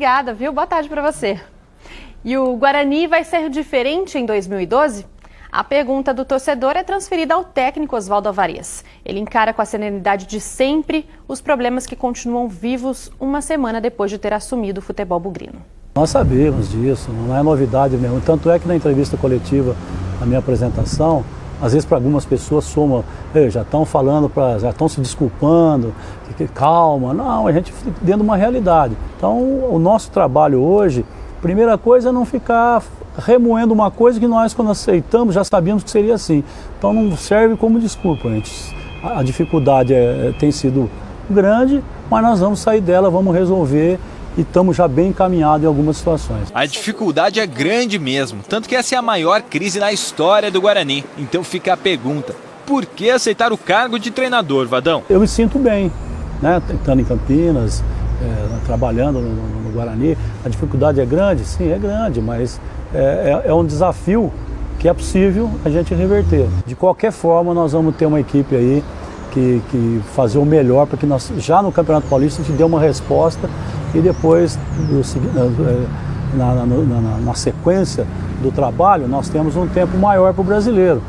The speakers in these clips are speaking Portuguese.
obrigada, viu? Boa tarde para você. E o Guarani vai ser diferente em 2012? A pergunta do torcedor é transferida ao técnico Oswaldo Alvarenga. Ele encara com a serenidade de sempre os problemas que continuam vivos uma semana depois de ter assumido o futebol bugrino. Nós sabemos disso, não é novidade mesmo. Tanto é que na entrevista coletiva, na minha apresentação, às vezes para algumas pessoas soma, já estão falando, já estão se desculpando, calma. Não, a gente fica dentro de uma realidade. Então, o nosso trabalho hoje, primeira coisa é não ficar remoendo uma coisa que nós, quando aceitamos, já sabíamos que seria assim. Então não serve como desculpa, gente. A dificuldade tem sido grande, mas nós vamos sair dela, vamos resolver e estamos já bem encaminhados em algumas situações. A dificuldade é grande mesmo, tanto que essa é a maior crise na história do Guarani. Então fica a pergunta, por que aceitar o cargo de treinador, Vadão? Eu me sinto bem, né? Estando em Campinas, trabalhando no Guarani. A dificuldade é grande? Sim, é grande, mas é um desafio que é possível a gente reverter. De qualquer forma, nós vamos ter uma equipe aí que fazer o melhor, porque nós já no Campeonato Paulista a gente deu uma resposta e depois, na sequência do trabalho, nós temos um tempo maior para o brasileiro.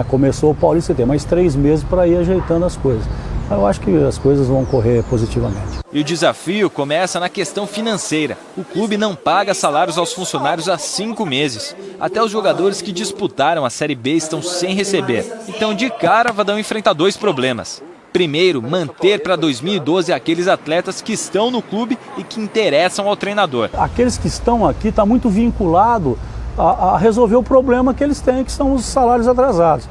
Começou o Paulista, tem mais 3 meses para ir ajeitando as coisas. Eu acho que as coisas vão correr positivamente. E o desafio começa na questão financeira. O clube não paga salários aos funcionários há 5 meses. Até os jogadores que disputaram a Série B estão sem receber. Então, de cara, Vadão enfrenta 2 problemas. Primeiro, manter para 2012 aqueles atletas que estão no clube e que interessam ao treinador. Aqueles que estão aqui estão muito vinculados a resolver o problema que eles têm, que são os salários atrasados.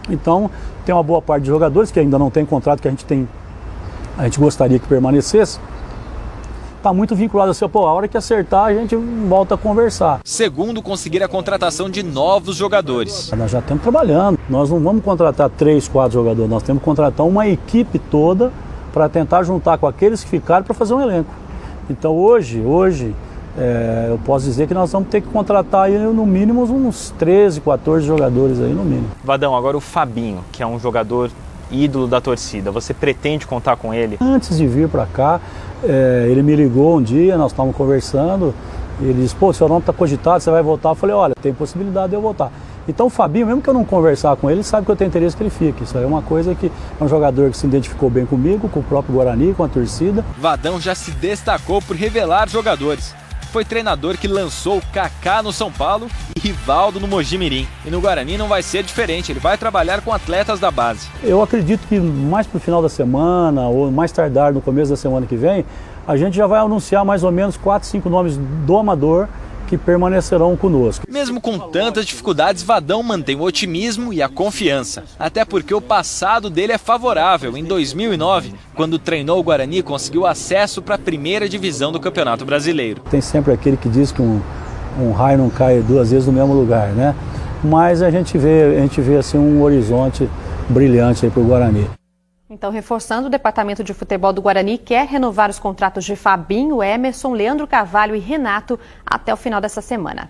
Então, tem uma boa parte de jogadores que ainda não tem contrato, que a gente gostaria que permanecesse. Está muito vinculado assim, a hora que acertar a gente volta a conversar. Segundo, conseguir a contratação de novos jogadores. Nós já estamos trabalhando, nós não vamos contratar 3, 4 jogadores, nós temos que contratar uma equipe toda para tentar juntar com aqueles que ficaram para fazer um elenco. Então hoje eu posso dizer que nós vamos ter que contratar aí, no mínimo uns 13, 14 jogadores aí no mínimo. Vadão, agora o Fabinho, que é um jogador ídolo da torcida, você pretende contar com ele? Antes de vir para cá, ele me ligou um dia, nós estávamos conversando, ele disse, seu nome está cogitado, você vai voltar? Eu falei, olha, tem possibilidade de eu voltar. Então o Fabinho, mesmo que eu não conversar com ele sabe que eu tenho interesse que ele fique. Isso aí é uma coisa que é um jogador que se identificou bem comigo, com o próprio Guarani, com a torcida. Vadão já se destacou por revelar jogadores. Foi treinador que lançou Kaká no São Paulo e Rivaldo no Mogi Mirim. E no Guarani não vai ser diferente, ele vai trabalhar com atletas da base. Eu acredito que mais para o final da semana, ou mais tardar no começo da semana que vem, a gente já vai anunciar mais ou menos 4, 5 nomes do amador que permanecerão conosco. Mesmo com tantas dificuldades, Vadão mantém o otimismo e a confiança. Até porque o passado dele é favorável. Em 2009, quando treinou o Guarani, conseguiu acesso para a primeira divisão do Campeonato Brasileiro. Tem sempre aquele que diz que um raio não cai 2 vezes no mesmo lugar, né? Mas a gente vê assim um horizonte brilhante aí para o Guarani. Então, reforçando, o Departamento de Futebol do Guarani quer renovar os contratos de Fabinho, Emerson, Leandro Carvalho e Renato até o final dessa semana.